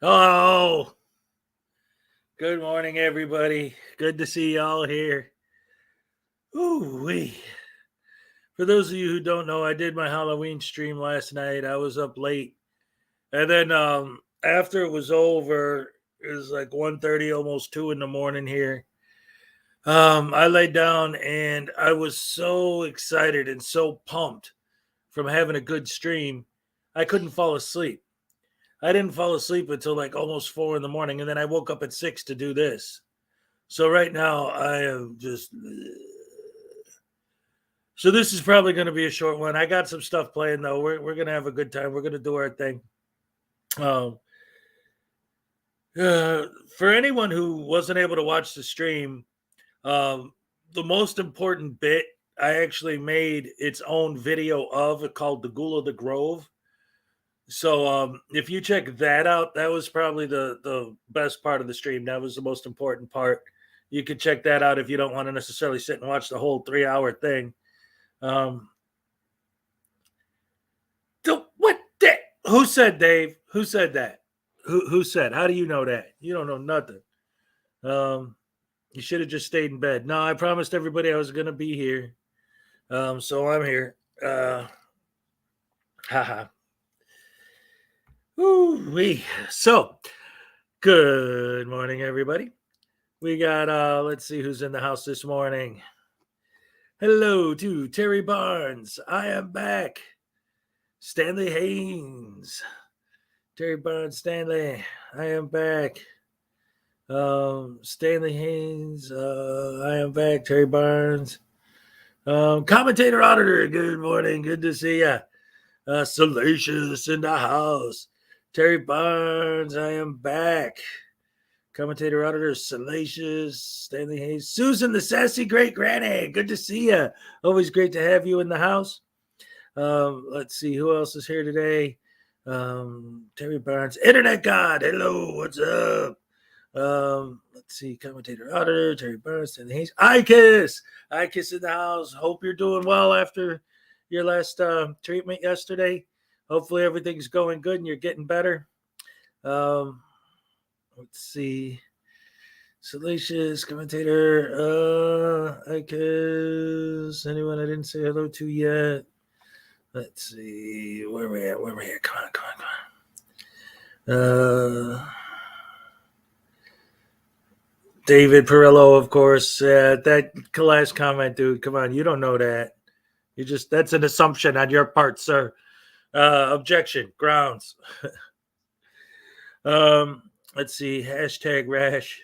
Oh, good morning, everybody. Good to see y'all here. Ooh-wee. For those of you who don't know, I did my Halloween stream last night. I was up late. And then after it was over, it was like 1:30, almost 2 in the morning here. I laid down and I was so excited and so pumped from having a good stream. I couldn't fall asleep. I didn't fall asleep until like almost 4 in the morning, and then I woke up at 6 to do this. So right now I am just. So this is probably going to be a short one. I got some stuff playing though. We're going to have a good time. We're going to do our thing. For anyone who wasn't able to watch the stream, the most important bit I actually made its own video of it called the Ghoul of the Grove. So if you check that out, that was probably the best part of the stream. That was the most important part. You can check that out if you don't want to necessarily sit and watch the whole 3-hour thing. Who said, Dave? Who said that? Who said? How do you know that? You don't know nothing. You should have just stayed in bed. No, I promised everybody I was going to be here. So I'm here. Haha. Woo-wee. So, good morning, everybody. We got, let's see who's in the house this morning. Hello to Terry Barnes. I am back. Stanley Haynes. Terry Barnes, Stanley. I am back. Stanley Haynes. I am back. Terry Barnes. Commentator Auditor. Good morning. Good to see ya. Salacious in the house. Terry Barnes. I am back. Commentator Auditor Salacious. Stanley Haynes. Susan, the sassy great granny. Good to see ya. Always great to have you in the house. Let's see who else is here today. Terry Barnes, Internet God. Hello, what's up? Let's see, commentator auditor, Terry Barnes, Stanley Hayes, Icus in the house. Hope you're doing well after your last treatment yesterday. Hopefully everything's going good and you're getting better. Let's see. Salacious commentator, Icus. Anyone I didn't say hello to yet? Let's see. Where are we at? Come on. David Perillo, of course. That last comment, dude. Come on, you don't know that. That's an assumption on your part, sir. Objection. Grounds. Let's see. Hashtag Rash.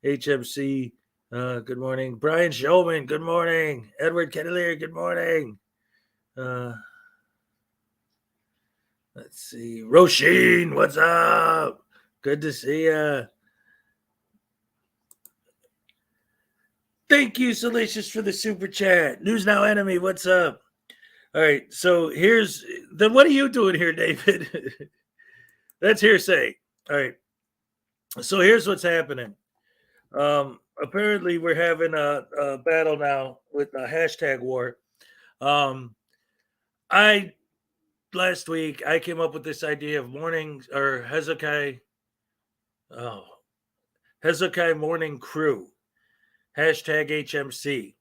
HMC. Good morning. Brian Showman. Good morning. Edward Kedelier. Good morning. Let's see. Roisin, what's up? Good to see ya. Thank you, Salacious, for the super chat. News Now Enemy, what's up? All right, so what are you doing here, David? That's hearsay. All right, so here's what's happening. Apparently, we're having a battle now with a hashtag war. Last week, I came up with this idea of Hezokuai Morning Crew, hashtag HMC.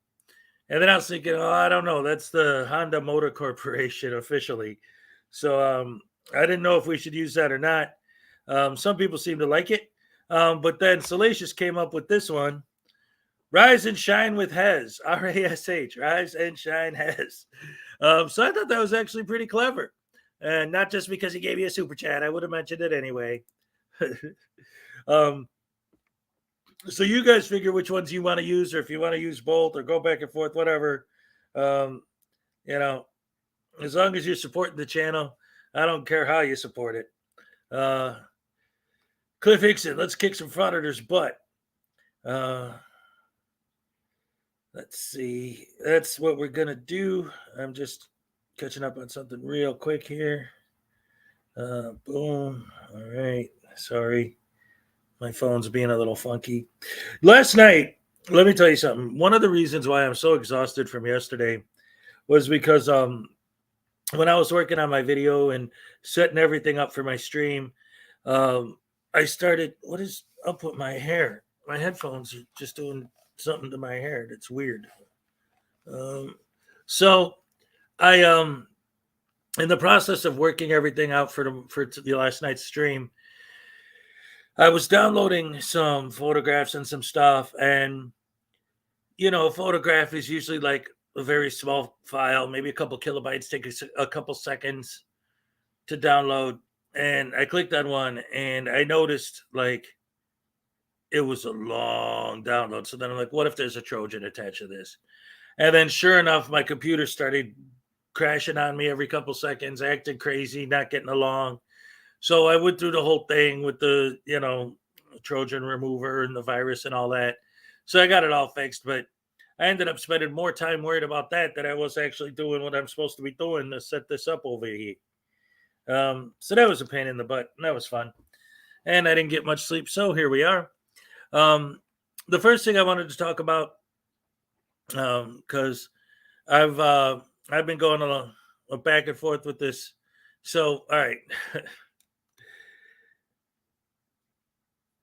And then I was thinking, I don't know, that's the Honda Motor Corporation officially. So I didn't know if we should use that or not. Some people seem to like it. But then Salacious came up with this one. Rise and shine with Hez, R-A-S-H, rise and shine Hez. So I thought that was actually pretty clever. And not just because he gave you a super chat. I would have mentioned it anyway. So you guys figure which ones you want to use, or if you want to use both or go back and forth, whatever. As long as you're supporting the channel, I don't care how you support it. Cliff Hickson, let's kick some Frauditor's butt. Let's see. That's what we're going to do. I'm just catching up on something real quick here. Boom. All right. Sorry. My phone's being a little funky. Last night, let me tell you something. One of the reasons why I'm so exhausted from yesterday was because when I was working on my video and setting everything up for my stream, I started, what is up with my hair? My headphones are just doing something to my hair. That's weird. So I in the process of working everything out for the last night's stream, I was downloading some photographs and some stuff, and a photograph is usually like a very small file, maybe a couple kilobytes, take a couple seconds to download. And I clicked on one, and I noticed like it was a long download. So then I'm like, what if there's a Trojan attached to this? And then sure enough, my computer started crashing on me every couple seconds, acting crazy, not getting along. So I went through the whole thing with the, Trojan remover and the virus and all that. So I got it all fixed, but I ended up spending more time worried about that than I was actually doing what I'm supposed to be doing to set this up over here. So that was a pain in the butt, and that was fun. And I didn't get much sleep, so here we are. The first thing I wanted to talk about, because I've been going a back and forth with this So, all right.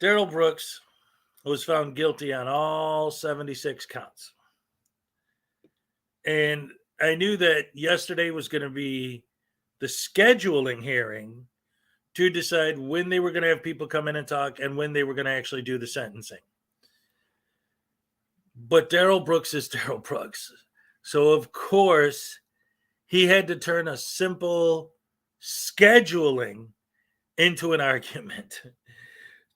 Daryl Brooks was found guilty on all 76 counts. And I knew that yesterday was going to be the scheduling hearing to decide when they were going to have people come in and talk and when they were going to actually do the sentencing. But Daryl Brooks is Daryl Brooks. So, of course, he had to turn a simple scheduling into an argument.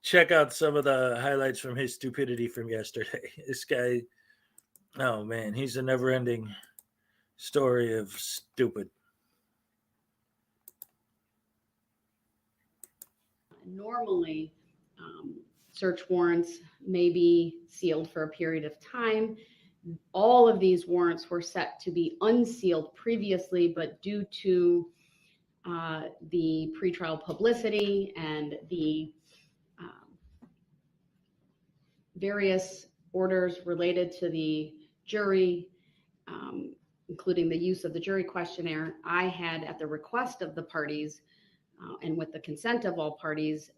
Check out some of the highlights from his stupidity from yesterday. This guy, oh man, he's a never ending story of stupid. Normally, search warrants may be sealed for a period of time. All of these warrants were set to be unsealed previously, but due to the pretrial publicity and the various orders related to the jury, including the use of the jury questionnaire, I had, at the request of the parties and with the consent of all parties,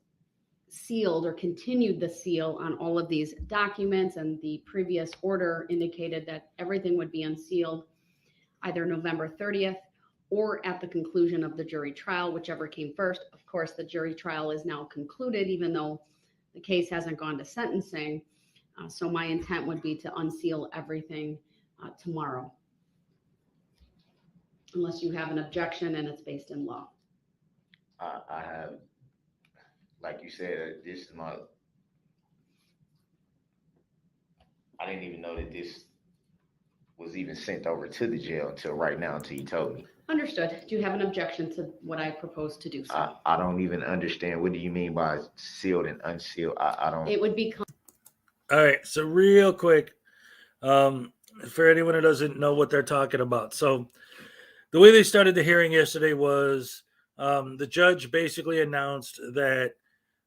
sealed or continued the seal on all of these documents, and the previous order indicated that everything would be unsealed either November 30th or at the conclusion of the jury trial, whichever came first. Of course, the jury trial is now concluded, even though the case hasn't gone to sentencing. So my intent would be to unseal everything tomorrow, unless you have an objection and it's based in law. I have, like you said, this is I didn't even know that this was even sent over to the jail until right now, until you told me. Understood. Do you have an objection to what I propose to do? So I don't even understand. What do you mean by sealed and unsealed? I don't. it would be. All right. So real quick, for anyone who doesn't know what they're talking about. So the way they started the hearing yesterday was the judge basically announced that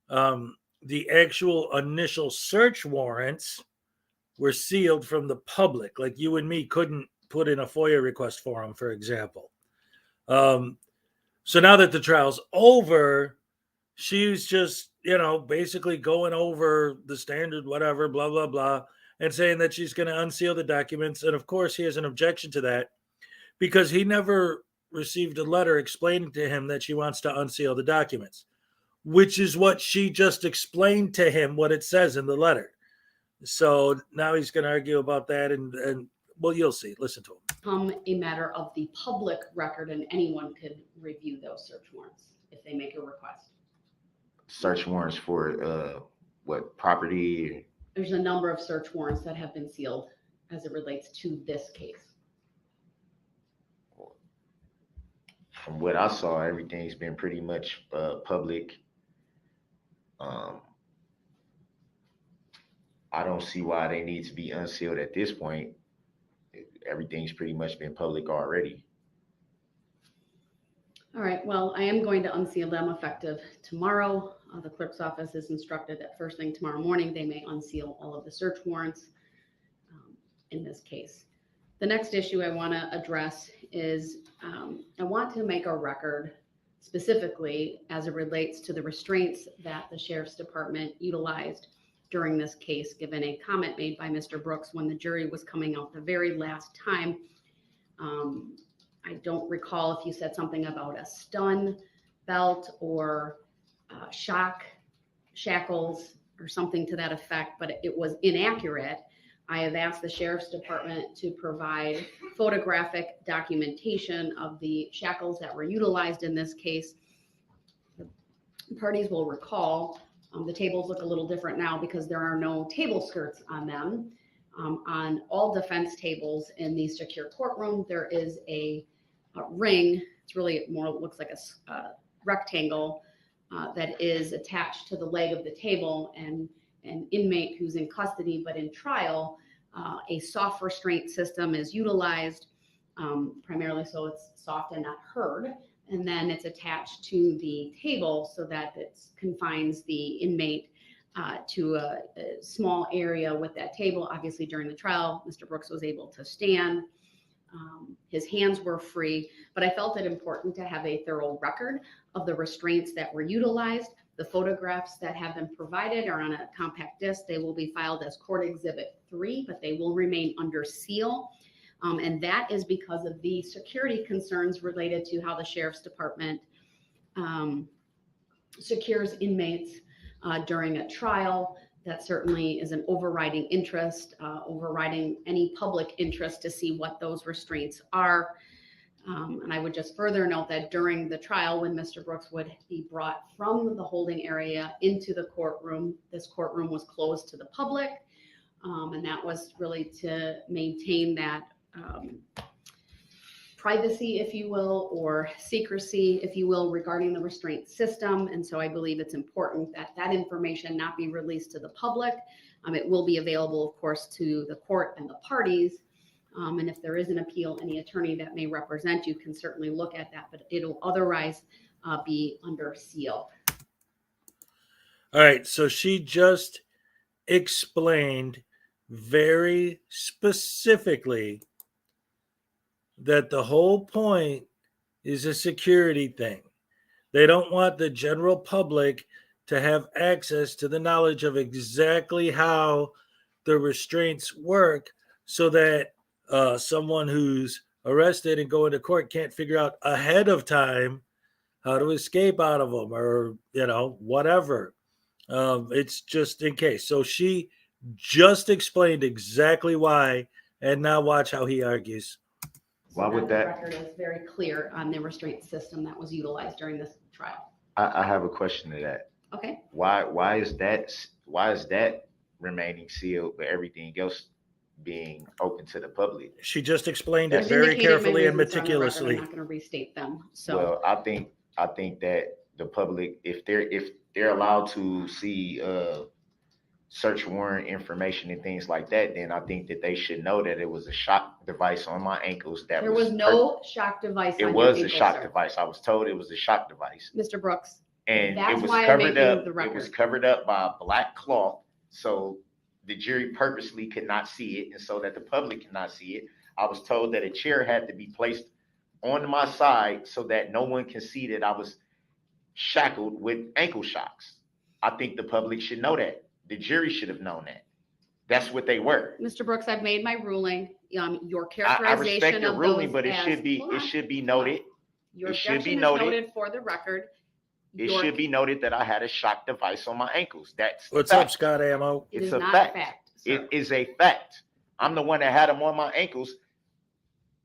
the actual initial search warrants were sealed from the public. Like you and me couldn't put in a FOIA request for them, for example. So now that the trial's over, she's just, basically going over the standard, whatever, blah, blah, blah, and saying that she's going to unseal the documents. And of course, he has an objection to that because he never received a letter explaining to him that she wants to unseal the documents, which is what she just explained to him, what it says in the letter. So now he's going to argue about that, and well, you'll see. Listen to him. Become a matter of the public record, and anyone could review those search warrants if they make a request. Search warrants for what property? There's a number of search warrants that have been sealed as it relates to this case. From what I saw, everything's been pretty much public. I don't see why they need to be unsealed at this point. Everything's pretty much been public already. All right, well, I am going to unseal them effective tomorrow. The clerk's office is instructed that first thing tomorrow morning, they may unseal all of the search warrants in this case. The next issue I want to address is I want to make a record specifically as it relates to the restraints that the Sheriff's Department utilized during this case, given a comment made by Mr. Brooks when the jury was coming out the very last time. I don't recall if you said something about a stun belt or shackles or something to that effect, but it was inaccurate. I have asked the Sheriff's Department to provide photographic documentation of the shackles that were utilized in this case. The parties will recall the tables look a little different now because there are no table skirts on them. On all defense tables in the secure courtroom, there is a ring. It's really more looks like a rectangle that is attached to the leg of the table, and an inmate who's in custody but in trial, a soft restraint system is utilized, primarily so it's soft and not heard. And then it's attached to the table so that it confines the inmate to a small area with that table. Obviously, during the trial, Mr. Brooks was able to stand. His hands were free, but I felt it important to have a thorough record of the restraints that were utilized. The photographs that have been provided are on a compact disc. They will be filed as Court Exhibit 3, but they will remain under seal. And that is because of the security concerns related to how the Sheriff's Department secures inmates during a trial. That certainly is an overriding interest, overriding any public interest to see what those restraints are. And I would just further note that during the trial, when Mr. Brooks would be brought from the holding area into the courtroom, this courtroom was closed to the public. And that was really to maintain that privacy, if you will, or secrecy, if you will, regarding the restraint system. And so I believe it's important that that information not be released to the public. It will be available, of course, to the court and the parties. And if there is an appeal, any attorney that may represent you can certainly look at that, but it'll otherwise be under seal. All right, so she just explained very specifically that the whole point is a security thing. They don't want the general public to have access to the knowledge of exactly how the restraints work, so that someone who's arrested and going to court can't figure out ahead of time how to escape out of them, or, whatever. It's just in case. So she just explained exactly why, and now watch how he argues. Why would The that- record is very clear on the restraint system that was utilized during this trial. I have a question to that. Okay. Why is that remaining sealed, but everything else being open to the public? She just explained it I've very indicated my carefully and reasons on the record. meticulously. I'm not going to restate them. So Well, I think that the public, if they're allowed to see search warrant information and things like that, then I think that they should know that it was a shock device on my ankles. there was no shock device. It on was your a ankle, shock sir. device. I was told it was a shock device, Mr. Brooks. and That's it was why I'm covered making up. the record. It was covered up by a black cloth, so the jury purposely could not see it, and so that the public could not see it. I was told that a chair had to be placed on my side so that no one can see that I was shackled with ankle shocks. I think the public should know that. The jury should have known that. That's what they were. Mr. Brooks, I've made my ruling. Your I characterization respect your of ruling, those but it as- should be Hold on. noted. Your it should be objection is noted. noted for the record. It Your- should be noted that I had a shock device on my ankles. That's What's fact. up, Scott Ammo? It It's is a not fact. fact. It sir. is a fact. I'm the one that had them on my ankles.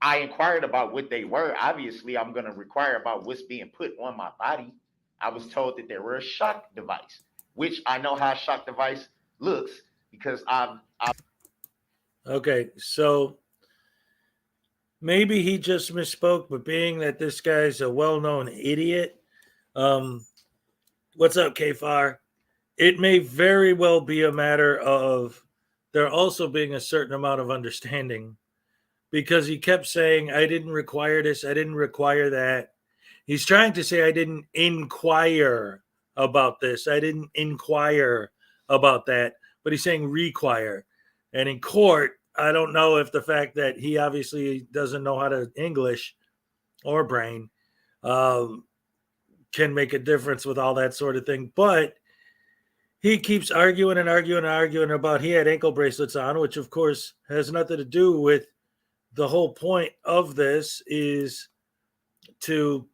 I inquired about what they were. Obviously, I'm going to require about what's being put on my body. I was told that they were a shock device, which I know how a shock device looks because I've Okay, so maybe he just misspoke, but being that this guy's a well-known idiot, what's up, Kfar? It may very well be a matter of there also being a certain amount of understanding, because he kept saying, I didn't require this, I didn't require that. He's trying to say, I didn't inquire about this, I didn't inquire about that, but he's saying require. And in court, I don't know if the fact that he obviously doesn't know how to English or brain can make a difference with all that sort of thing. But he keeps arguing and arguing and arguing about he had ankle bracelets on, which of course has nothing to do with the whole point of this is to,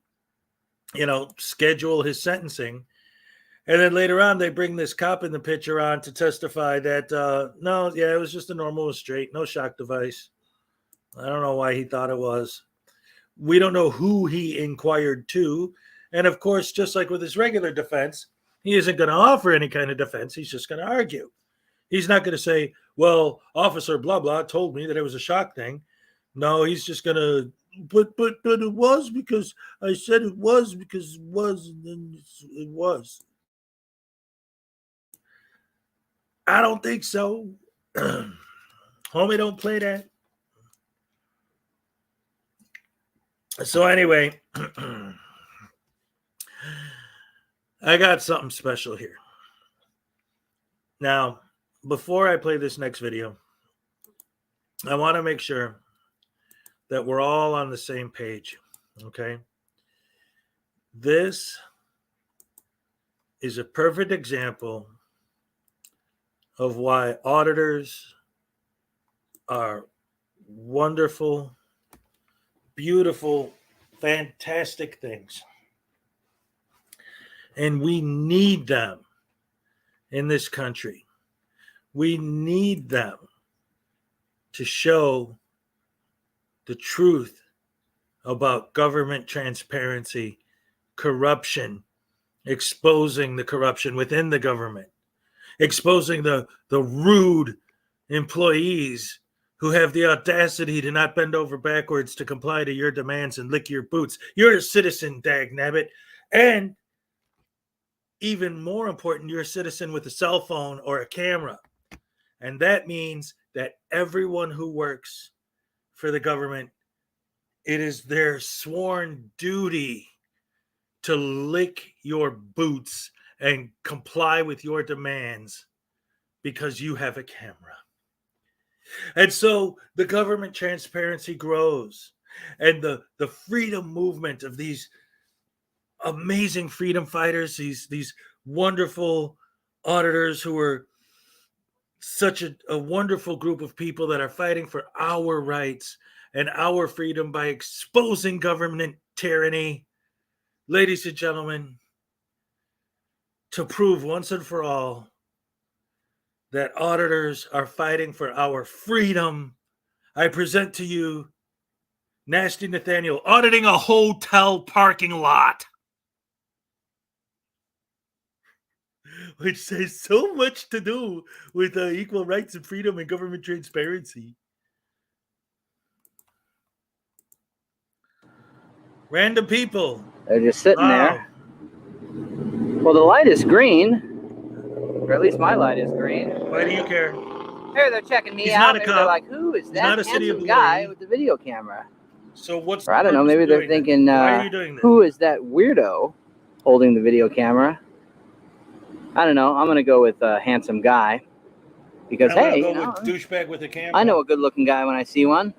schedule his sentencing. And then later on, they bring this cop in the picture on to testify that, it was just a normal restraint, no shock device. I don't know why he thought it was. We don't know who he inquired to. And of course, just like with his regular defense, he isn't going to offer any kind of defense. He's just going to argue. He's not going to say, well, Officer blah, blah told me that it was a shock thing. No, he's just going to, but it was because I said it was because it was, and then it was. I don't think so. Homie, don't play that. So anyway, I got something special here. Now, before I play this next video, I want to make sure that we're all on the same page. Okay. This is a perfect example of why auditors are wonderful, beautiful, fantastic things. And we need them in this country. We need them to show the truth about government transparency, corruption, exposing the corruption within the government, exposing the rude employees who have the audacity to not bend over backwards to comply to your demands and lick your boots. You're a citizen, dagnabbit. And even more important, you're a citizen with a cell phone or a camera. And that means that everyone who works for the government, it is their sworn duty to lick your boots and comply with your demands because you have a camera. And so the government transparency grows, and the freedom movement of these amazing freedom fighters, these wonderful auditors who are such a wonderful group of people that are fighting for our rights and our freedom by exposing government tyranny. Ladies and gentlemen, to prove once and for all that auditors are fighting for our freedom, I present to you Nasty Nathaniel auditing a hotel parking lot, which has so much to do with equal rights and freedom and government transparency. Random people. They're just sitting there. Well, the light is green. Or at least my light is green. Why do you care? Here they're checking me He's out. not a Maybe cop. they're like, who is He's that not a city handsome guy employee. with the video camera? So what's Or I don't know, maybe they're thinking, why are you doing this? who is that weirdo holding the video camera? I don't know. I'm going to go with handsome guy. Because, I'm gonna hey, go you know, with douchebag with a camera. I know a good-looking guy when I see one.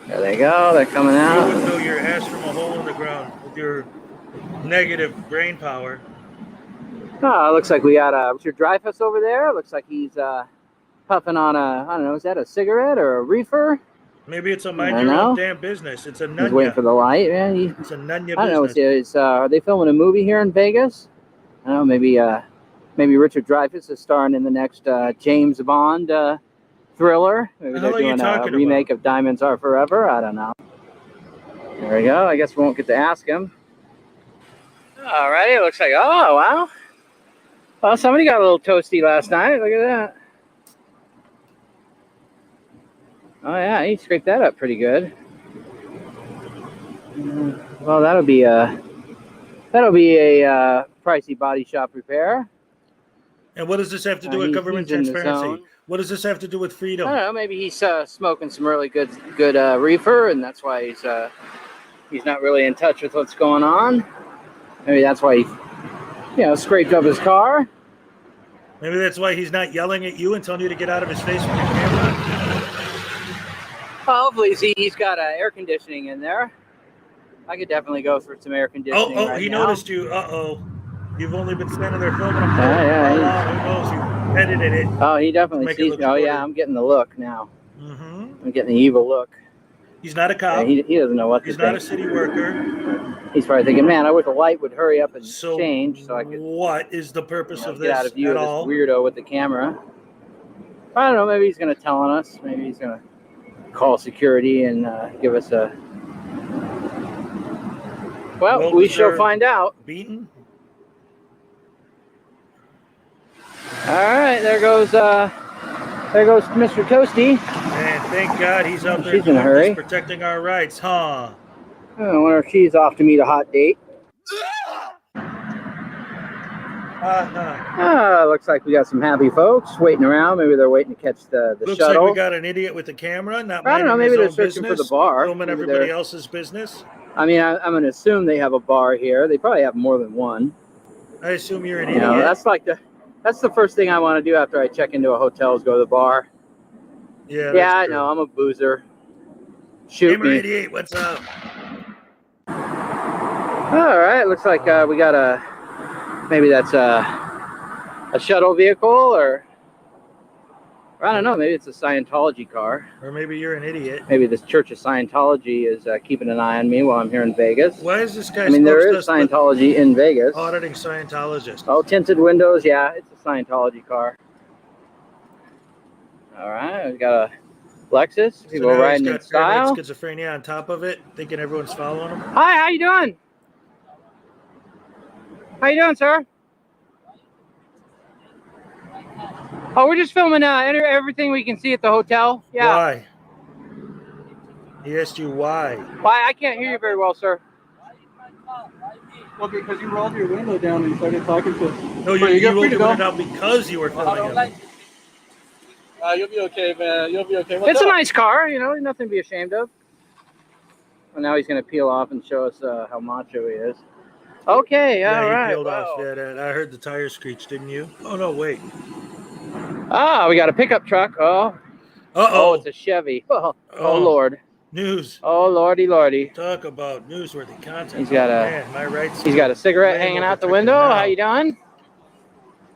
There they go. They're coming You out. would know your ass from a hole in the ground with your negative brain power. Oh, looks like we got Richard Dreyfuss over there. Looks like he's puffing on a, I don't know, is that a cigarette or a reefer? Maybe it's a mind your own damn business. It's a He's waiting for nunya. the light, man. It's a nunya I don't know. business. Are they filming a movie here in Vegas? I don't know. Maybe Richard Dreyfuss is starring in the next James Bond thriller. Maybe they're doing a remake of Diamonds Are Forever. I don't know. There we go. I guess we won't get to ask him. All righty. It looks like, oh, wow. Well, somebody got a little toasty last night. Look at that. Oh, yeah. He scraped that up pretty good. Well, that'll be a pricey body shop repair. And what does this have to do with government transparency? What does this have to do with freedom? I don't know. Maybe he's smoking some really good reefer, and that's why he's not really in touch with what's going on. Maybe that's why he, scraped up his car. Maybe that's why he's not yelling at you and telling you to get out of his face with your camera. Well, hopefully, he's got air conditioning in there. I could definitely go for some air conditioning. He noticed you. You've only been standing there filming him. Yeah. Who knows? You edited it. Oh, he definitely sees me. Oh, yeah, I'm getting the look now. I'm getting the evil look. He's not a cop. Yeah, he doesn't know what to He's think. not a city worker. He's probably thinking, man, I wish the light would hurry up and change so I could. What is the purpose of this get out of view at of this all? weirdo with the camera? I don't know. Maybe he's going to tell on us. Maybe he's going to call security and give us a. Well, we shall find out. Beaten? All right, there goes Mr. Toasty. And thank God he's out there She's in a hurry. protecting our rights, huh? I wonder if she's off to meet a hot date. Looks like we got some happy folks waiting around. Maybe they're waiting to catch the Looks shuttle. like we got an idiot with the camera. I don't know. Maybe they're searching for the bar. Filming everybody else's business. I mean, I'm going to assume they have a bar here. They probably have more than one. I assume you're an idiot. That's the first thing I want to do after I check into a hotel is go to the bar. Yeah, I know. I'm a boozer. shoot Gamer me. 88, what's up? All right, looks like we got maybe that's a shuttle vehicle, or I don't know, maybe it's a Scientology car. Or maybe you're an idiot. Maybe this Church of Scientology is keeping an eye on me while I'm here in Vegas. Why is this guy? I mean, there is Scientology in Vegas. Auditing Scientologists. Oh, tinted windows. Yeah, it's a Scientology car. All right, we got a Lexus. People now riding he's in got style. paranoid schizophrenia on top of it, thinking everyone's following him. Hi, how you doing? How you doing, sir? Oh, we're just filming everything we can see at the hotel. Yeah. Why? He asked you why. Why? I can't hear you very well, sir. Well, because you rolled your window down and started talking to us. No, you rolled your window down because you were filming him. You'll be okay, man. You'll be okay. It's a nice car, you know, nothing to be ashamed of. Well, now he's going to peel off and show us how macho he is. Okay, Yeah, all right. he peeled off. Wow. Yeah, I heard the tire screech, didn't you? Oh, no, wait. Ah, we got a pickup truck. Oh. Uh-oh. Oh, it's a Chevy. Oh, Lord. News. Oh, Lordy, Lordy. Talk about newsworthy content. He's got man, my rights. He's got a cigarette hanging out the window. How you doing?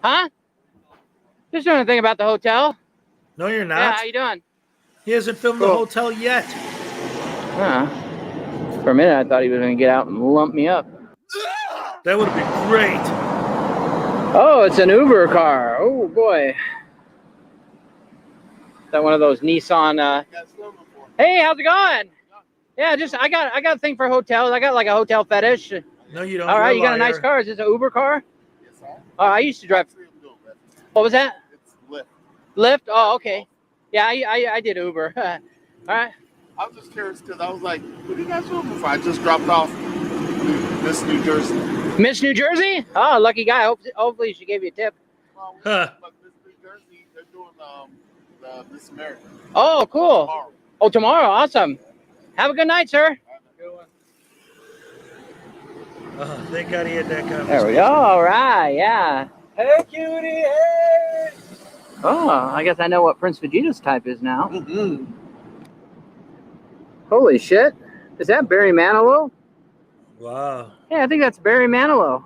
Huh? Just doing anything about the hotel? No, you're not. Yeah, how you doing? He hasn't filmed the hotel yet. For a minute, I thought he was going to get out and lump me up. That would have been great. Oh, it's an Uber car. Oh, boy. Is that one of those Nissan? Hey, how's it going? Yeah, I got a thing for hotels. I got like a hotel fetish. No, you don't. All right, you got a nice car. Is this an Uber car? Yes, sir. Oh, I used to drive. What was that? It's Lyft. Lyft? Oh, okay. Yeah, I did Uber. All right. I was just curious because I was like, what do you guys do before? I just dropped off Miss New Jersey. Miss New Jersey? Oh, lucky guy. Hopefully she gave you a tip. Well, Huh. but Miss New Jersey, they're doing the Miss America. Oh, cool. Tomorrow. Oh, tomorrow. Awesome. Have a good night, sir. Oh, thank God he had that conversation. There we go. All right. Yeah. Hey, cutie. Hey. Oh, I guess I know what Prince Vegeta's type is now. Mm-hmm. Holy shit. Is that Barry Manilow? Wow. Yeah, I think that's Barry Manilow.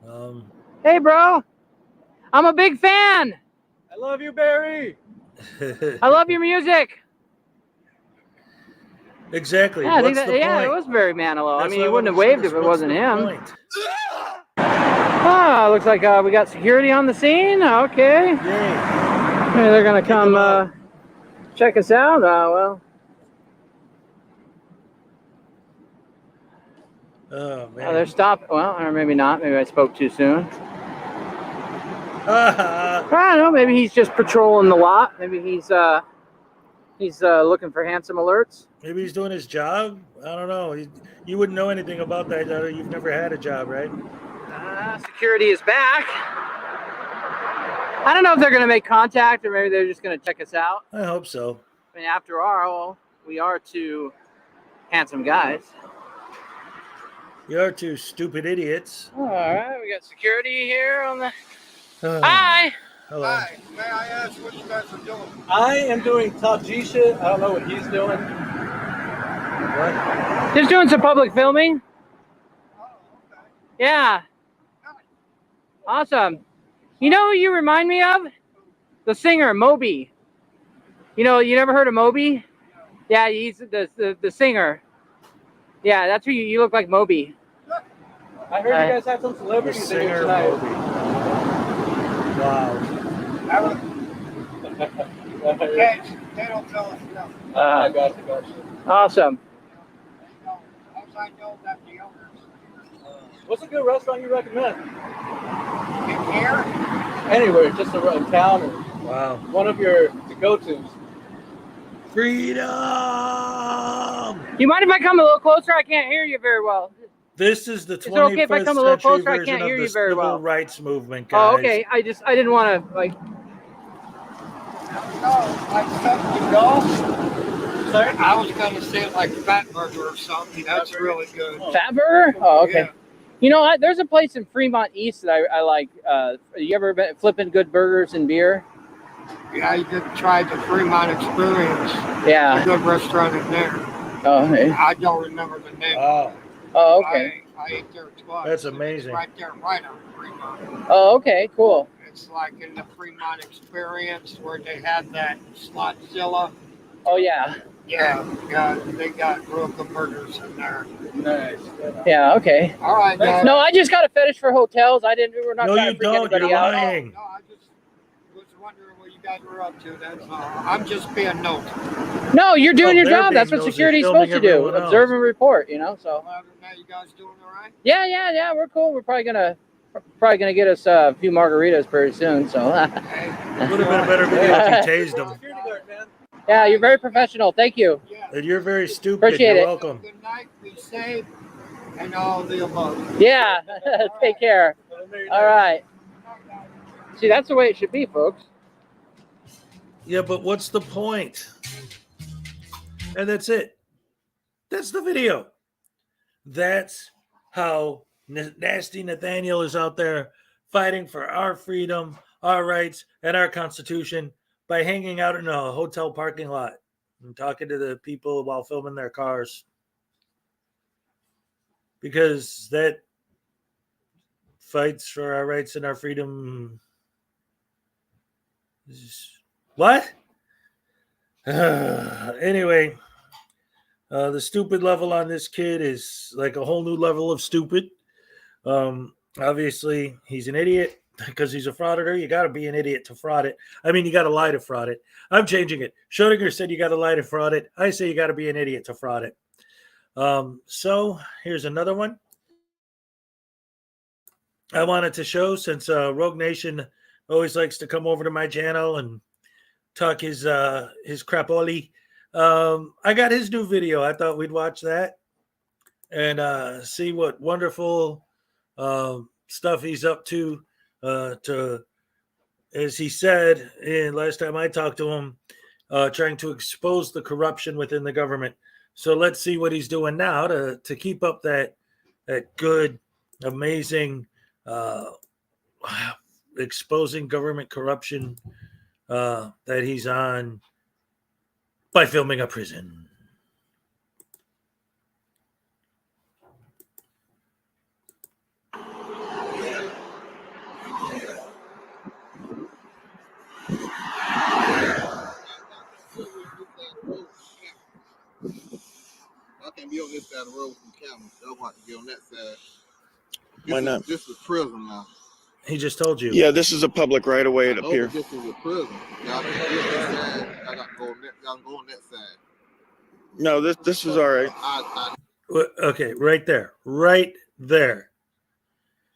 Um. Hey, bro. I'm a big fan. I love you, Barry. I love your music. Exactly. Yeah, I think What's that, the yeah, point? it was Barry Manilow. That's I mean, what he I wouldn't have wanna waved see if is it what's wasn't the him. point? Ah, looks like we got security on the scene. Okay. Yay. Hey, they're going to come check us out. Oh, man. Oh, they're stopped. Well, or maybe not. Maybe I spoke too soon. I don't know. Maybe he's just patrolling the lot. Maybe he's looking for handsome alerts. Maybe he's doing his job. I don't know. You wouldn't know anything about that. You've never had a job, right? Security is back. I don't know if they're going to make contact or maybe they're just going to check us out. I hope so. I mean, after all, we are two handsome guys. You're two stupid idiots. All right, we got security here on the. Hi. Hello. Hi. May I ask what you guys are doing? I am doing top G shit. I don't know what he's doing. What? Just doing some public filming. Oh, okay. Yeah. Awesome. You know who you remind me of? The singer Moby. You know, you never heard of Moby? Yeah, he's the singer. Yeah, that's who you look like, Moby. I heard you guys had some The celebrities in here singer tonight. Moby. Wow. They don't tell us nothing. I got you. Awesome. What's a good restaurant you recommend? Here? Anywhere, just around town or Wow. one of your go-tos. Freedom! Do you mind if I come a little closer? I can't hear you very well. This is the it okay if I 21st come a little century closer? I version can't hear of you the very civil well. rights movement, guys. Oh, okay. I didn't want to like. Sorry? I was going to say like fat burger or something. That's really good. Fat burger? Oh, okay. Yeah. You know what? There's a place in Fremont East that I like. You ever been flipping good burgers and beer? Yeah, you could try the Fremont Experience. Yeah. A good restaurant in there. Oh, hey. I don't remember the name. Oh, okay. I ate there twice. That's It's amazing. right there, right on Fremont. Oh, okay, cool. It's like in the Fremont Experience where they had that Slotzilla. Oh, yeah. Yeah, they got real good burgers in there. Nice. Yeah, okay. All right, guys. No, I just got a fetish for hotels. We're not No, trying you to freak don't. anybody You're out. lying. No, I just was wondering what you guys were up to. That's all. I'm just being nosy. No, you're doing your they're job. That's being what nosy, security's filming supposed to do. everyone else. Observe and report, so. Other than that, you guys doing all right? Yeah, we're cool. We're probably gonna get us a few margaritas pretty soon, so. Hey, Would have been a better video if you tased them. Yeah, you're very professional. Thank you. yeah. And you're very stupid. Appreciate You're it. welcome. Good night. Be safe. And all the above. Yeah, take care. All right. See, that's the way it should be, folks. Yeah, but what's the point? And that's it. That's the video. That's how Nasty Nathaniel is out there fighting for our freedom, our rights, and our Constitution by hanging out in a hotel parking lot and talking to the people while filming their cars. Because that fights for our rights and our freedom. What? Anyway, the stupid level on this kid is like a whole new level of stupid. Obviously, he's an idiot because he's a frauditor. You got to be an idiot to fraud it. I mean, you got to lie to fraud it. I'm changing it. Schrodinger said you got to lie to fraud it. I say you got to be an idiot to fraud it. So here's another one I wanted to show, since Rogue Nation always likes to come over to my channel and talk his crapoli. I got his new video. I thought we'd watch that and see what wonderful stuff he's up to, as he said, and last time I talked to him, trying to expose the corruption within the government. So let's see what he's doing now to keep up that good, amazing, exposing government corruption that he's on by filming a prison. I can't be on this side of the road with some cameras. They'll want to be on that side. Why not? This is prison now. He just told you. Yeah, this is a public right of way, it appears. This is a prison. Y'all can be on this side. I got to go on that. Y'all can go on that side. No, this is all right. Okay, right there.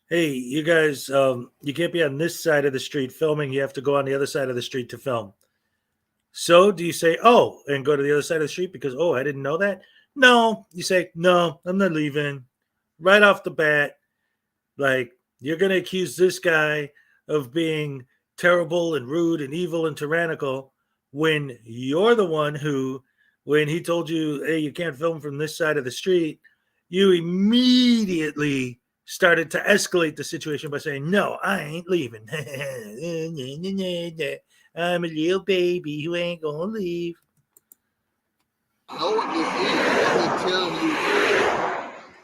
Hey, you guys, you can't be on this side of the street filming. You have to go on the other side of the street to film. So do you say, oh, and go to the other side of the street because, oh, I didn't know that? No, you say, no, I'm not leaving. Right off the bat, like, you're going to accuse this guy of being terrible and rude and evil and tyrannical when you're the one who, when he told you, hey, you can't film from this side of the street, you immediately started to escalate the situation by saying, no, I ain't leaving. I'm a little baby who ain't going to leave. I know what this is. I've been telling you,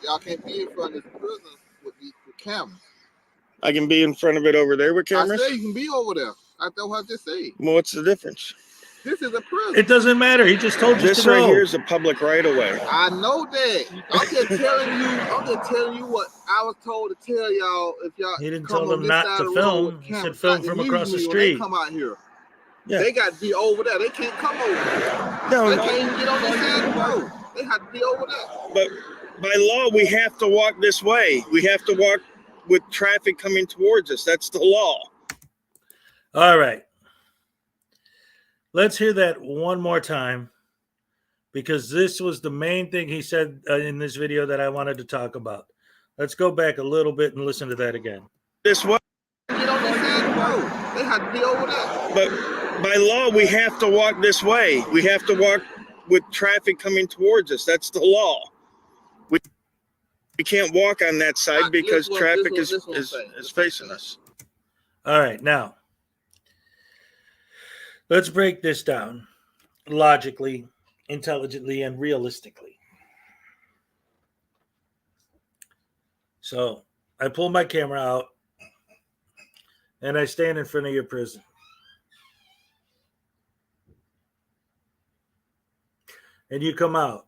y'all can't be in front of this prison with the cameras. I can be in front of it over there with cameras? I say you can be over there. I thought what I just said. Well, what's the difference? This is a prison. It doesn't matter. He just told you This to right go. here is a public right of way. I know that. I'm just telling you what I was told to tell y'all if y'all He didn't come tell on them this not side to of the road film. with He cameras, said film like from the across the news when street. They come out here. Yeah. They got to be over there. They can't come over there. No, They can't even get on this side of the road. They have to be over there. but by law, we have to walk this way. We have to walk with traffic coming towards us. That's the law. All right. Let's hear that one more time, because this was the main thing he said in this video that I wanted to talk about. Let's go back a little bit and listen to that again. This way. Get on this side of the road. They have to be over there. But by law, we have to walk this way. We have to walk with traffic coming towards us. That's the law. We can't walk on that side because traffic is facing us. All right. Now, Let's break this down logically, intelligently, and realistically. So I pull my camera out and I stand in front of your prison. And you come out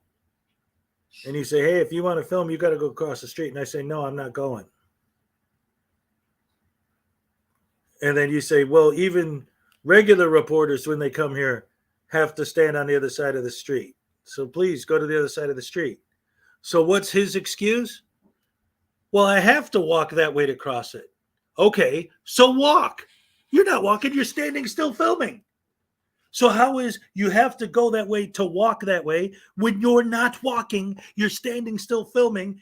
and you say, hey, if you want to film, you got to go across the street. And I say, no, I'm not going. And then you say, well, even regular reporters, when they come here, have to stand on the other side of the street. So please go to the other side of the street. So what's his excuse? Well, I have to walk that way to cross it. Okay, so walk. You're not walking, you're standing still filming. So how is you have to go that way to walk that way when you're not walking, you're standing still filming?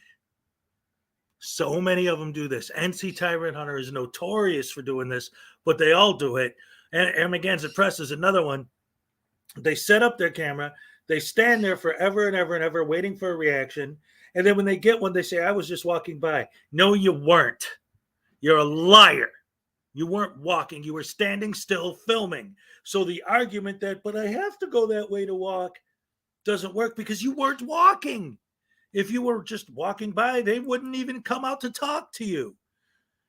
So many of them do this. NC Tyrant Hunter is notorious for doing this, but they all do it. And Amagansett Press is another one. They set up their camera. They stand there forever and ever and ever waiting for a reaction. And then when they get one, they say, I was just walking by. No, you weren't. You're a liar. You weren't walking. You were standing still filming. So the argument that, but I have to go that way to walk, doesn't work because you weren't walking. If you were just walking by, they wouldn't even come out to talk to you.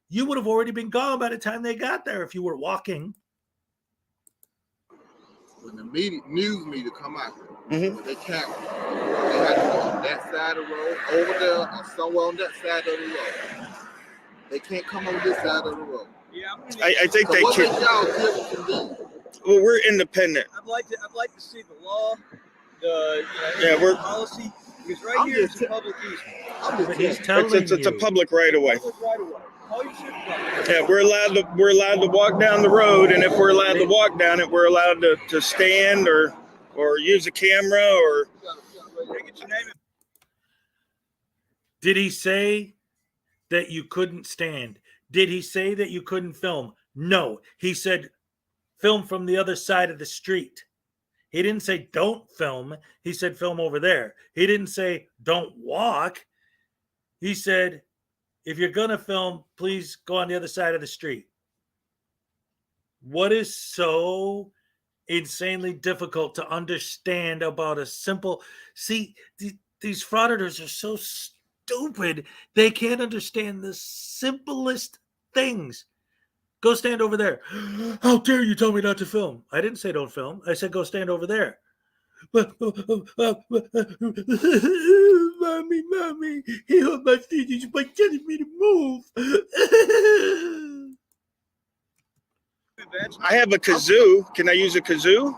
You would have already been gone by the time they got there if you were walking. When the news media come out here, with their camera, they have to go on that side of the road, over there, or somewhere on that side of the road. They can't come on this side of the road. Yeah, I think So they what can. makes y'all different from them? Well, we're independent. I'd like to see the law, the we're policy, because right I'm here just is a public easement. I'm just But he's telling telling It's a you. public right of way. Public right away. Call your supervisor. Yeah, we're allowed to walk down the road, and if we're allowed to walk down it, we're allowed to stand or use a camera or. Get your name. Did he say that you couldn't stand? Did he say that you couldn't film? No. He said film from the other side of the street. He didn't say don't film. He said film over there. He didn't say don't walk. He said if you're going to film, please go on the other side of the street. What is so insanely difficult to understand about a simple... See, these frauditors are so stupid. They can't understand the simplest things. Go stand over there. How dare you tell me not to film? I didn't say don't film. I said go stand over there. Mommy, he hurt my feelings by telling me to move. I have a kazoo. Can I use a kazoo?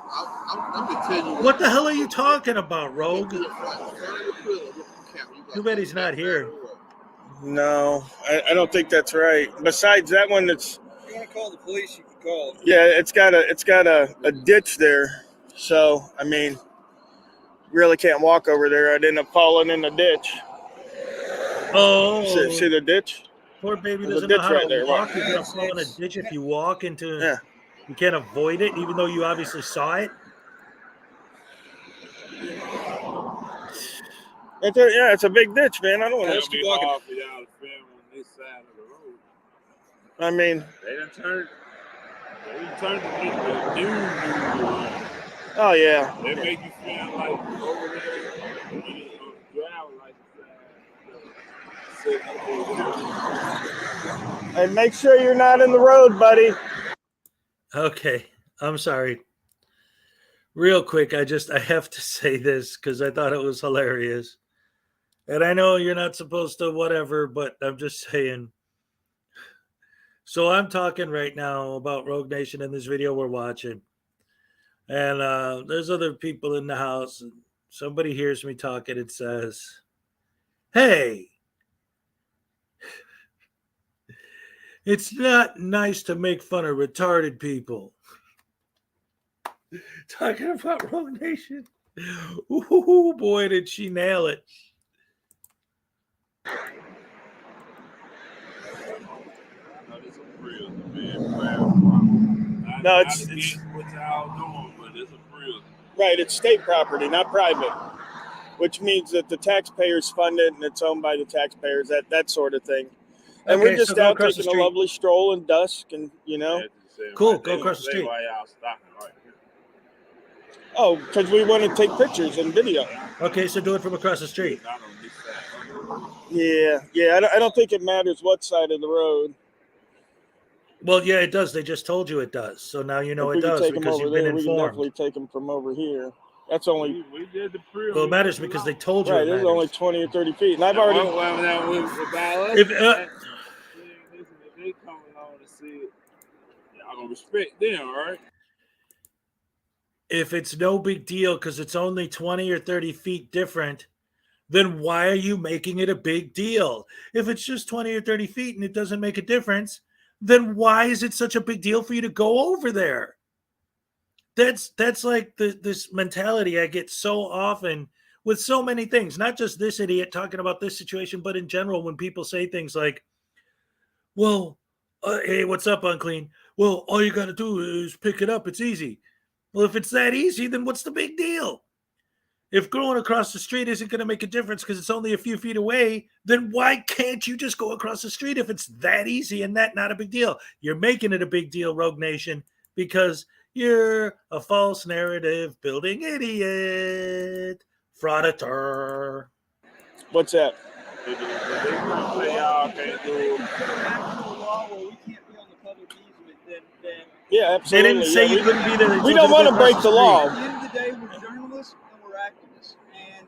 I'm just telling you What the hell are you talking about, Rogue? Too bad he's not here. No, I don't think that's right. Besides that one, that's. If you want to call the police, you can call them. Yeah, it's got a ditch there, so I mean, really can't walk over there. I'd end up falling in the ditch. Oh, See the ditch? Poor baby There's a doesn't know ditch how right to there. walk. You're gonna fall in a ditch if you walk into. Yeah. You can't avoid it, even though you obviously saw it. It's a big ditch, man. I don't want It'll to be hard for y'all to film on this side of the road. I mean, They done turned the new. oh yeah. They make you feel like over there on the drive like And make sure you're not in the road, buddy. Okay, I'm sorry. Real quick, I have to say this because I thought it was hilarious. And I know you're not supposed to whatever, but I'm just saying. So I'm talking right now about Rogue Nation in this video we're watching. And there's other people in the house. And somebody hears me talking and says, hey, it's not nice to make fun of retarded people. Talking about Rogue Nation. Ooh, boy, did she nail it. No, it's right. It's state property, not private, which means that the taxpayers fund it and it's owned by the taxpayers. That sort of thing. And Okay, we're just so go out across the taking a street. lovely stroll in dusk, and you know. Cool, go across the street. Why y'all stopping right here? Oh, because we want to take pictures and video. Okay, so do it from across the street. Yeah. I don't think it matters what side of the road. Well, yeah, it does. They just told you it does. So now you know If it we can does take them because over you've been there, we can informed. definitely take them from over here. That's only. We did the pre. Well, it matters because they told you Right, it this matters. is only 20 or 30 feet. And I've already. If, If they come along to see it, y'all gonna respect them, right? if it's no big deal because it's only 20 or 30 feet different, then why are you making it a big deal? If it's just 20 or 30 feet and it doesn't make a difference, then why is it such a big deal for you to go over there? That's like this mentality I get so often with so many things, not just this idiot talking about this situation, but in general, when people say things like, well, hey, what's up, unclean? Well, all you got to do is pick it up. It's easy. Well, if it's that easy, then what's the big deal? If going across the street isn't going to make a difference because it's only a few feet away, then why can't you just go across the street if it's that easy and that not a big deal? You're making it a big deal, Rogue Nation, because you're a false narrative building idiot. Frauditor. What's that? They gonna say y'all can't do. Yeah, They absolutely. didn't say you couldn't be there. They We told don't you want go to across break the law. At the end of the day, we're journalists and we're activists. And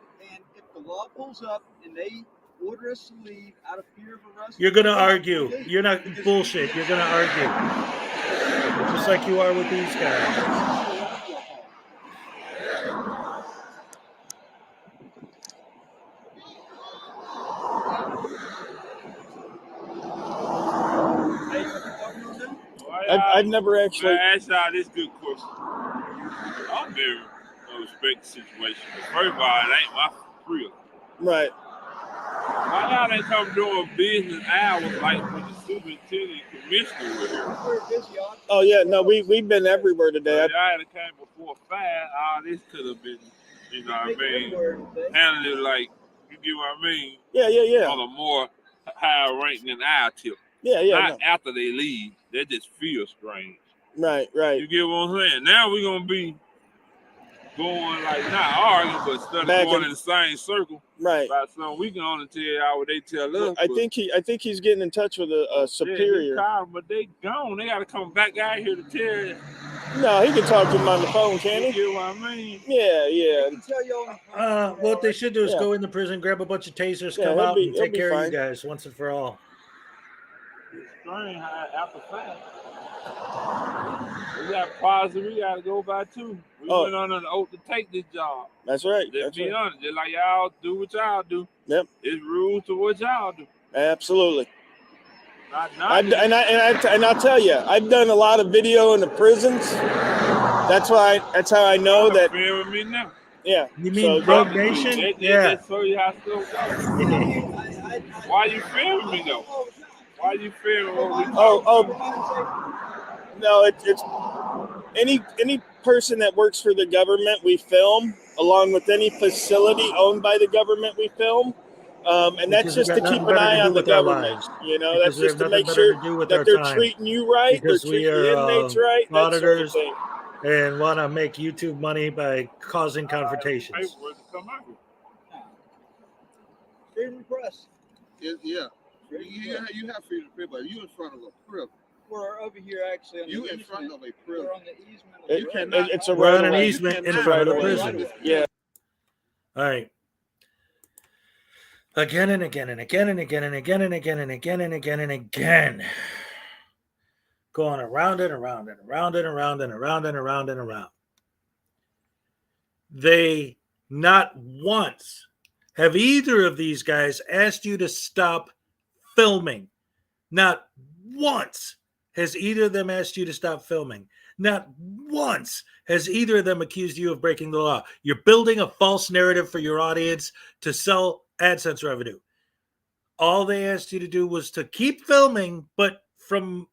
if the law pulls up and they order us to leave out of fear of arrest, You're going to argue. You're not bullshit. You're going to argue. Just like you are with these guys. I've never actually. I ask y'all this good question. I'm very respect the situation. First of all, it ain't my real. Right. Why y'all ain't come doing business hours like when the superintendent commissioner was here? Oh yeah, no, we've been everywhere today. So y'all had came before 5. All this could have been, you know what I mean, handled it like, you get what I mean? Yeah. On a more higher rank than our tip. Yeah. Not after they leave. That just feels strange. Right. You get what I'm saying? Now we're gonna be going like not arguing, but studying going in the same circle. Right. About something we can only tell y'all what they tell us. Well, I think he's getting in touch with a superior. But they gone. They gotta come back out here to tell you. No, he can talk to him on the phone, can he? You get what I mean? Yeah. What they should do is go in the prison, grab a bunch of tasers, come out, and take care of you guys once and for all. It's strange how after 5. We got positive we gotta go by too. We went on an oath to take this job. That's right. Let's be honest. Just like y'all do what y'all do. Yep. It's rules to what y'all do. Absolutely. And I'll tell you, I've done a lot of video in the prisons. That's how I know that. Fair with me now. Yeah. You mean Rogue Nation? Yeah. That show you how stuff goes. Why you fair with me though? Why you fair with what we No, it's any person that works for the government we film, along with any facility owned by the government we film. And that's just to keep an eye on the government. You know, that's just to make sure that they're treating you right, they're treating the inmates right, that sort of thing. And want to make YouTube money by causing confrontations. Freedom of press. Yeah. You have freedom of press, but you in front of a prison. We're over here actually on in front of a prison. We're on the easement. It's a right on an easement in front of the prison. Yeah. All right. Again and again and again and again and again and again and again and again and again. Going around and around and around and around and around and around and around. They not once have either of these guys asked you to stop filming. Not once has either of them asked you to stop filming. Not once has either of them accused you of breaking the law. You're building a false narrative for your audience to sell AdSense revenue. All they asked you to do was to keep filming, but from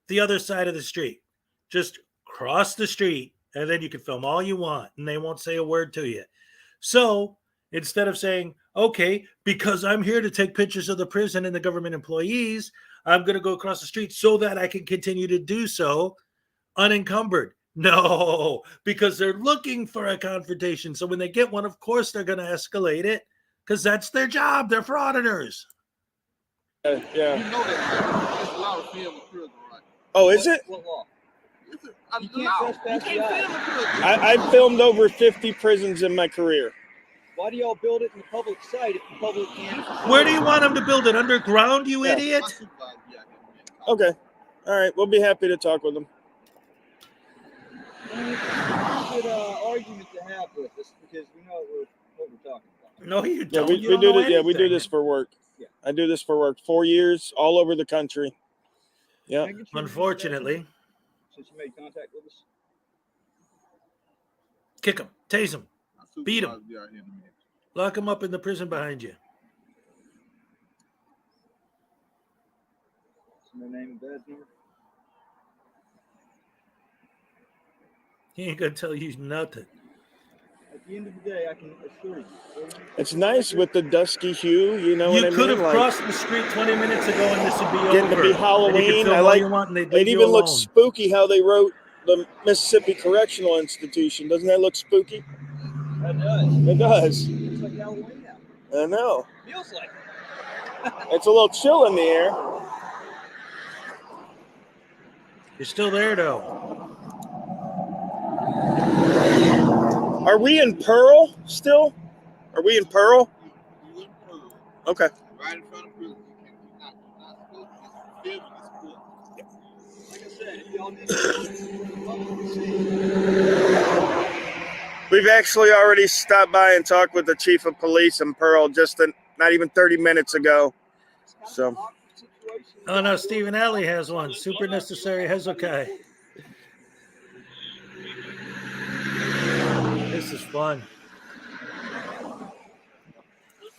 the other side of the street. Just cross the street, and then you can film all you want, and they won't say a word to you. So instead of saying, okay, because I'm here to take pictures of the prison and the government employees, I'm going to go across the street so that I can continue to do so unencumbered. No, because they're looking for a confrontation. So when they get one, of course they're going to escalate it because that's their job. They're frauditors. You Yeah. know that there's a lot of film in prison, right? Oh, is it? What law? You can't can't trespass the film eye. in prison. I've filmed over 50 prisons in my career. Why do y'all build it in the public site if the public can't? Where do you want them to build it? Underground, you Yeah. idiot? My supervisor, yeah, Okay. All right. We'll be happy to talk with them. It's a good argument to have with us because we know what we're talking about. No, you Yeah, don't. we You do don't know this. Yeah, we do anything. this for work. Yeah. I do this for work. 4 years, all over the country. Yeah. Can I get your Unfortunately. introduction since you made contact with us. Kick him. Tase him. My Beat 'em. supervisor will be out here in a minute. Lock him up in the prison behind you. No name and badge number. He ain't going to tell you nothing. At the end of the day, I can assure you. It's nice with the dusky hue. You know what I You mean? could have Like, crossed the street 20 minutes ago and this would be getting over. to be Halloween. And you could film I all like. you want and they'd It leave you even looks alone. spooky how they wrote the Mississippi Correctional Institution. Doesn't that look spooky? That does. It does. It's like Halloween now. I know. Feels like it. It's a little chill in the air. You're still there, though. Are we in Pearl still? Are we in Pearl? You in prison, Okay. right in front of prison. You're not supposed to be filming this court. Like I said, if y'all need to We've actually already stopped by and talked with the chief of police in Pearl just not even 30 minutes ago. So. Oh, no, Stephen Alley has one. Super necessary Hezokuai. This is fun.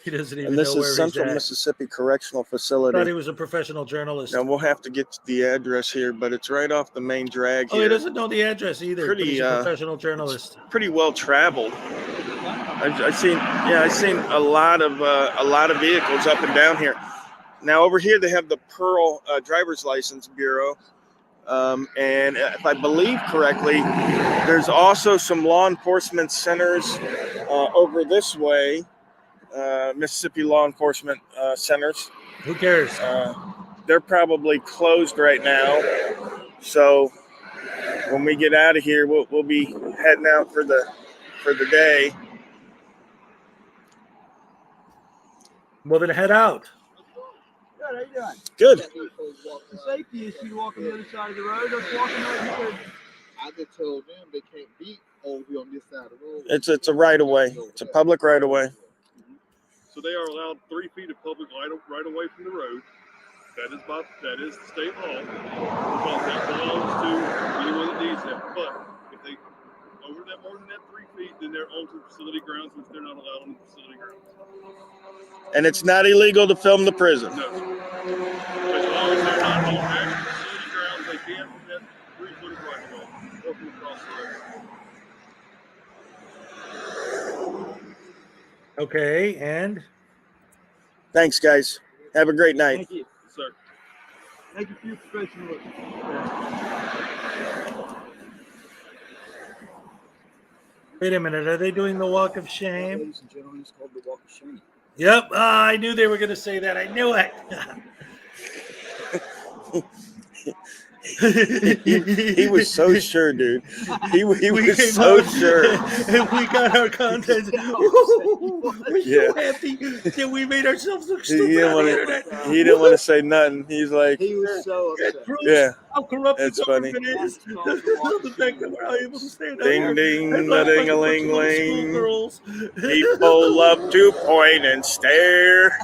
He doesn't even And this know where is he's Central at. Mississippi Correctional Thought Facility. he was a professional journalist. Now we'll have to get to the address here, but it's right off the main drag Oh, here. he doesn't know the address either. But he's a professional journalist. Pretty well traveled. I've seen a lot of vehicles up and down here. Now over here they have the Pearl Driver's License Bureau, and if I believe correctly, there's also some law enforcement centers over this way, Mississippi law enforcement centers. Who cares? They're probably closed right now, so when we get out of here, we'll be heading out for the day. Well, then head out. Good, how you doing? Good. It's a safety issue to walk on the other side of the road. That's walking over here. I just told them they can't be over here on this side of the road. It's a right of way. It's a public right of way. So they are allowed 3 feet of public right away from the road. That is the state law. Because that belongs to anyone that needs that. But if they over that more than that 3 feet, then they're onto facility grounds, which they're not allowed on the facility grounds. And it's not illegal to film the prison. No. As long as they're not on actual facility grounds, they can from that 3 foot of right away. Walking across the road. Okay, and? Thanks, guys. Have a great night. Thank you. Yes, sir. Thank you for your professionalism. Wait a minute. Are they doing the walk of shame? Ladies and gentlemen, it's called the Walk of Shame. Yep. I knew they were going to say that. I knew it. He was so sure, dude. He was came so out sure. And we got our content. We're so happy that we made ourselves look He stupid didn't on want the to. internet. He didn't want to say nothing. He's like, He was so It upset. proves yeah, how corrupt that's the funny. government is. The fact that we're not able to stand out Ding, here ding, and laugh like a bunch of little da-ding-a-ling-ling. schoolgirls. People love to point and stare.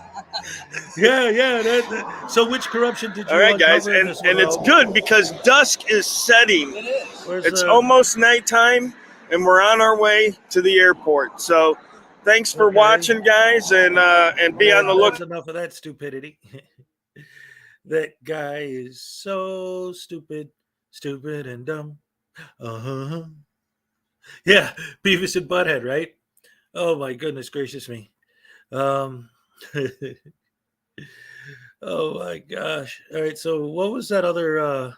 Yeah. So which corruption did you All right, guys, uncover in and this one, it's Rob? good because dusk is setting. It is. Where's, It's almost nighttime, and we're on our way to the airport. So, thanks for Okay. watching, guys, and be on the look. That's enough of that stupidity. That guy is so stupid and dumb. Uh-huh. Yeah, Beavis and Butthead, right? Oh my goodness gracious me. Oh my gosh. All right, so what was that other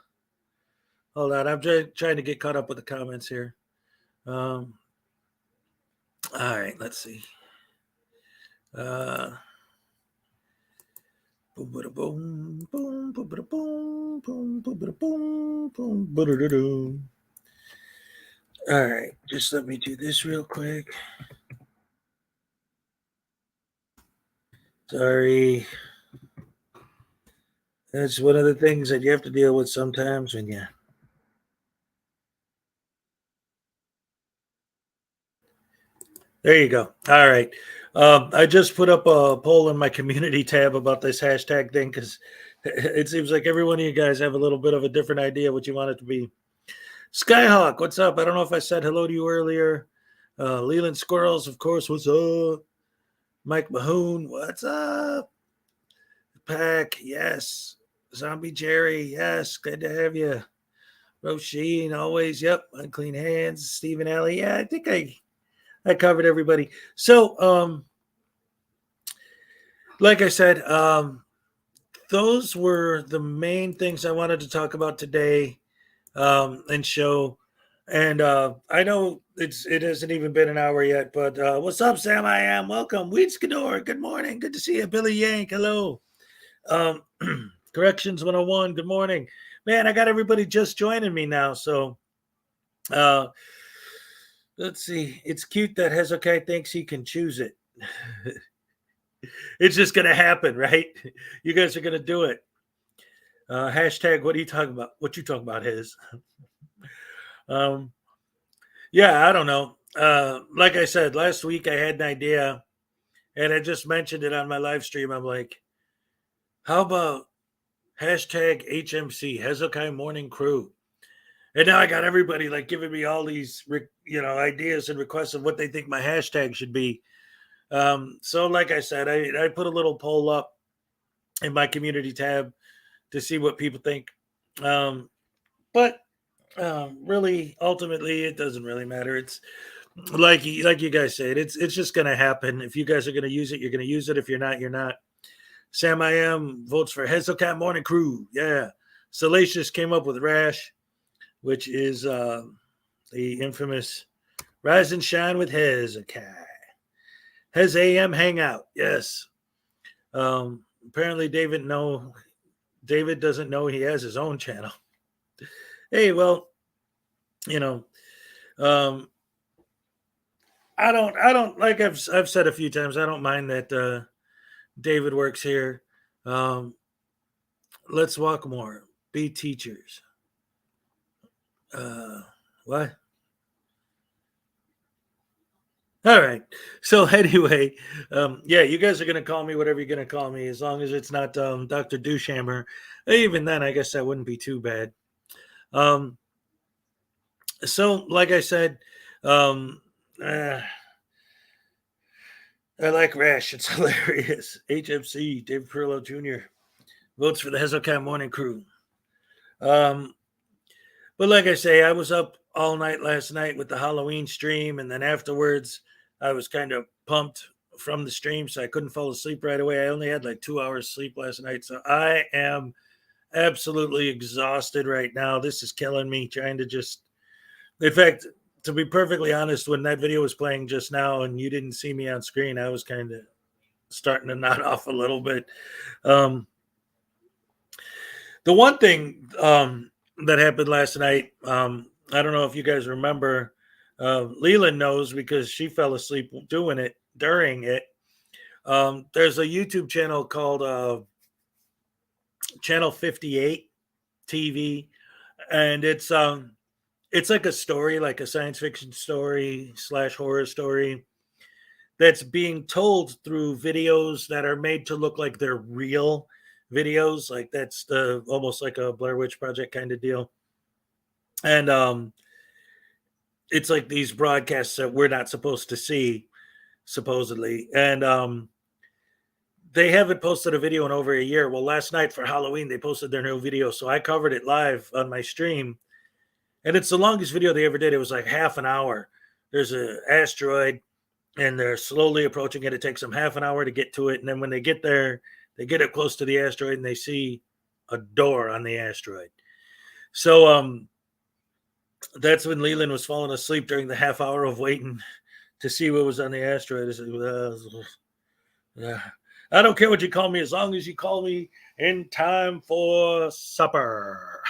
Hold on, I'm trying to get caught up with the comments here. All right, let's see. Boom, boom, boom, boom, boom, boom, boom, boom, boom, boom. All right, just let me do this real quick. Sorry. That's one of the things that you have to deal with sometimes when you. There you go. All right. I just put up a poll in my community tab about this hashtag thing because it seems like every one of you guys have a little bit of a different idea what you want it to be. Skyhawk, what's up? I don't know if I said hello to you earlier. Leland Squirrels, of course, what's up? Mike Mahoon, what's up? Pack, yes. Zombie Jerry, yes. Good to have you. Roisin, always, yep. Unclean Hands, Stephen Alley. Yeah, I think I covered everybody. So, like I said, those were the main things I wanted to talk about today and show. And I know it hasn't even been an hour yet, but what's up, Sam? I am welcome. Weedskador, good morning. Good to see you. Billy Yank, hello. Corrections 101, good morning. Man, I got everybody just joining me now. So let's see. It's cute that Hezokuai thinks he can choose it. It's just going to happen, right? You guys are going to do it. Hashtag, what are you talking about? What you talking about, Hez? Yeah, I don't know. Like I said, last week I had an idea and I just mentioned it on my live stream. I'm like, how about hashtag HMC, Hezokuai Morning Crew? And now I got everybody like giving me all these, ideas and requests of what they think my hashtag should be. So like I said, I put a little poll up in my community tab to see what people think. But really, ultimately, it doesn't really matter. It's like you guys said, it's just going to happen. If you guys are going to use it, you're going to use it. If you're not, you're not. Sam I am votes for Hezokuai Morning Crew. Yeah. Salacious came up with Rash, which is the infamous Rise and Shine with Hezokuai. Hez AM Hangout. Yes. Apparently David doesn't know he has his own channel. Hey, well, I don't like I've said a few times, I don't mind that David works here. Let's walk more. Be teachers. What? All right. So anyway, yeah, you guys are going to call me whatever you're going to call me, as long as it's not Dr. Douchehammer. Even then, I guess that wouldn't be too bad. So like I said, I like Rash. It's hilarious. HMC, David Perillo Jr. votes for the Hezokuai Morning Crew. But like I say, I was up all night last night with the Halloween stream, and then afterwards I was kind of pumped from the stream, so I couldn't fall asleep right away. I only had like 2 hours sleep last night, so I am absolutely exhausted right now. This is killing me, trying to just... In fact, to be perfectly honest, when that video was playing just now and you didn't see me on screen, I was kind of starting to nod off a little bit. The one thing that happened last night, I don't know if you guys remember, Leland knows because she fell asleep doing it during it. There's a YouTube channel called Channel 58 TV, and it's like a story, like a science fiction story / horror story that's being told through videos that are made to look like they're real videos. Like that's almost like a Blair Witch Project kind of deal. And it's like these broadcasts that we're not supposed to see, supposedly. And they haven't posted a video in over a year. Well, last night for Halloween, they posted their new video. So I covered it live on my stream. And it's the longest video they ever did. It was like half an hour. There's an asteroid, and they're slowly approaching it. It takes them half an hour to get to it. And then when they get there, they get it close to the asteroid, and they see a door on the asteroid. So That's when Leland was falling asleep during the half hour of waiting to see what was on the asteroid. I said, I don't care what you call me as long as you call me in time for supper.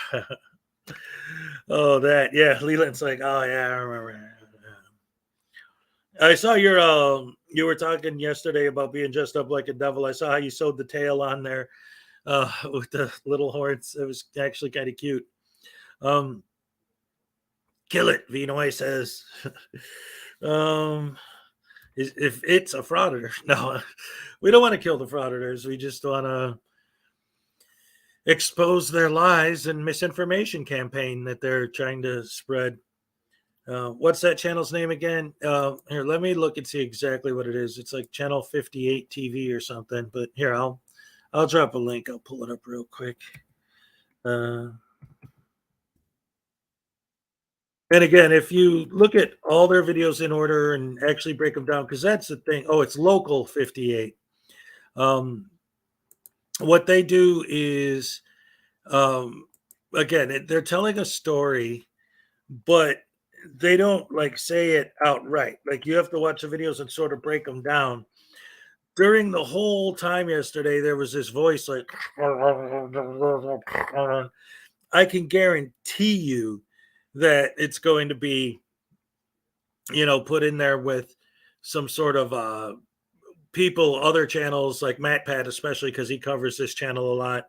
Oh, that. Yeah. Leland's like, oh, yeah, I remember. I saw you were talking yesterday about being dressed up like a devil. I saw how you sewed the tail on there with the little horns. It was actually kind of cute. Kill it, Vinoy says. If it's a frauditor. No, we don't want to kill the frauditors. We just want to expose their lies and misinformation campaign that they're trying to spread. What's that channel's name again? Here, let me look and see exactly what it is. It's like Channel 58 TV or something. But here, I'll drop a link. I'll pull it up real quick. And again, if you look at all their videos in order and actually break them down, because that's the thing. Oh, it's Local 58. What they do is, again, they're telling a story, but they don't like say it outright. Like you have to watch the videos and sort of break them down. During the whole time yesterday, there was this voice like, I can guarantee you that it's going to be, put in there with some sort of people, other channels like MatPat, especially because he covers this channel a lot,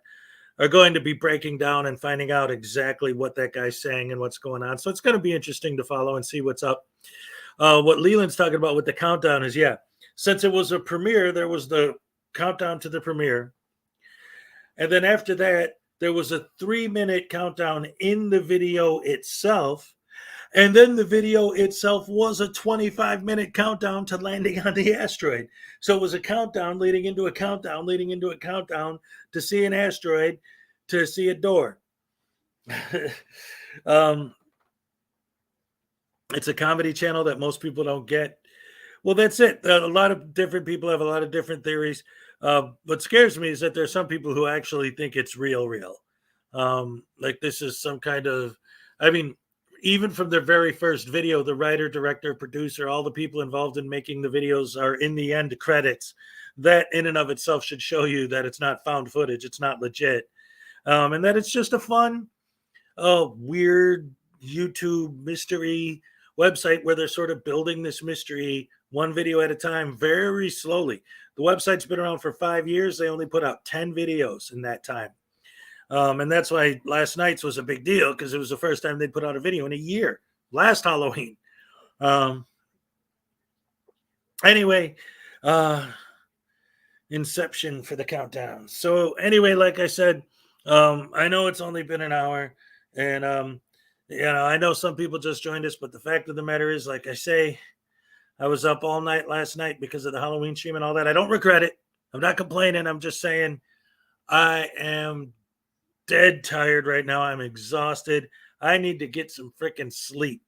are going to be breaking down and finding out exactly what that guy's saying and what's going on. So it's going to be interesting to follow and see what's up. What Leland's talking about with the countdown is, since it was a premiere, there was the countdown to the premiere. And then after that, there was a 3-minute countdown in the video itself. And then the video itself was a 25-minute countdown to landing on the asteroid. So it was a countdown leading into a countdown, leading into a countdown to see an asteroid, to see a door. It's a comedy channel that most people don't get. Well, that's it. A lot of different people have a lot of different theories. What scares me is that there's some people who actually think it's real. Like this is some kind of, even from their very first video, the writer, director, producer, all the people involved in making the videos are in the end credits. That in and of itself should show you that it's not found footage. It's not legit. And that it's just a fun, weird YouTube mystery website where they're sort of building this mystery one video at a time, very slowly. The website's been around for 5 years. They only put out 10 videos in that time. And that's why last night's was a big deal, because it was the first time they put out a video in a year, last Halloween. Anyway, Inception for the countdown. So anyway, like I said, I know it's only been an hour, and I know some people just joined us, but the fact of the matter is, like I say, I was up all night last night because of the Halloween stream and all that. I don't regret it. I'm not complaining. I'm just saying I am dead tired right now. I'm exhausted. I need to get some freaking sleep.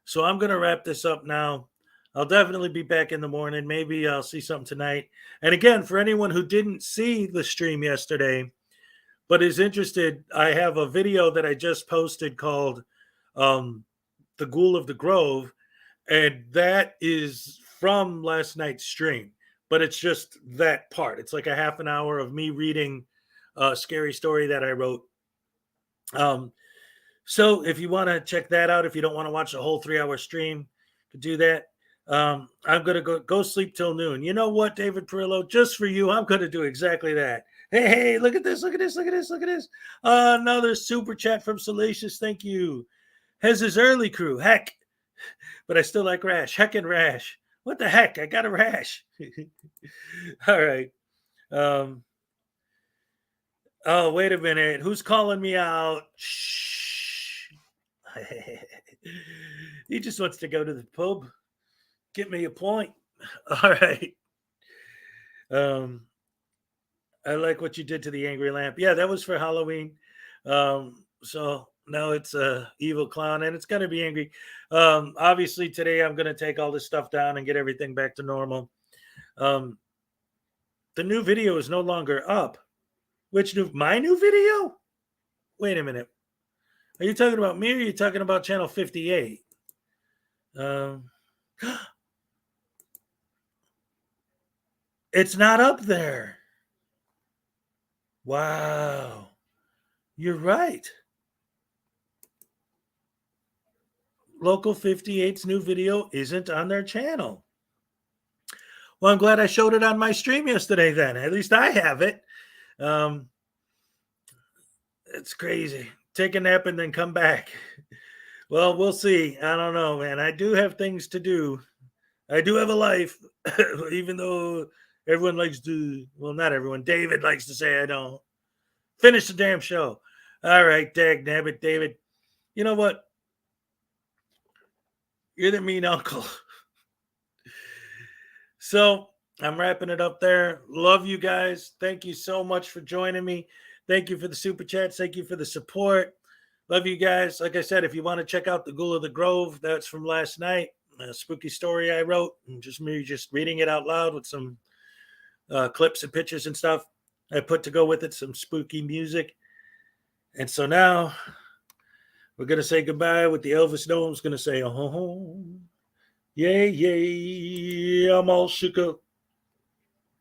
So I'm going to wrap this up now. I'll definitely be back in the morning. Maybe I'll see something tonight. And again, for anyone who didn't see the stream yesterday, but is interested, I have a video that I just posted called The Ghoul of the Grove. And that is from last night's stream, but it's just that part. It's like a half an hour of me reading a scary story that I wrote. So if you want to check that out, if you don't want to watch the whole 3-hour stream, to do that. I'm going to go sleep till noon. You know what, David Perillo? Just for you, I'm going to do exactly that. Hey, look at this, look at this, look at this, look at this. Another super chat from Salacious. Thank you. Has his early crew. Heck. But I still like Rash. Heckin' Rash. What the heck? I got a rash. All right. Oh, wait a minute. Who's calling me out? Shh. He just wants to go to the pub. Get me a point. All right. I like what you did to the angry lamp. Yeah, that was for Halloween. So now it's a evil clown, and it's going to be angry. Obviously, today I'm going to take all this stuff down and get everything back to normal. The new video is no longer up. My new video? Wait a minute. Are you talking about me or are you talking about channel 58? It's not up there. Wow. You're right. Local 58's new video isn't on their channel. Well, I'm glad I showed it on my stream yesterday then. At least I have it. It's crazy. Take a nap and then come back. Well, we'll see. I don't know, man. I do have things to do. I do have a life, even though everyone likes to, well, not everyone. David likes to say I don't. Finish the damn show. All right, dag nabbit, David. You know what? You're the mean uncle. So I'm wrapping it up there. Love you guys. Thank you so much for joining me. Thank you for the super chats. Thank you for the support. Love you guys. Like I said, if you want to check out the Ghoul of the Grove, that's from last night. A spooky story I wrote, and just me just reading it out loud with some clips and pictures and stuff. I put to go with it some spooky music. And so now we're going to say goodbye with the Elvis Dome's going to say, oh, yay, yay, I'm all shook up.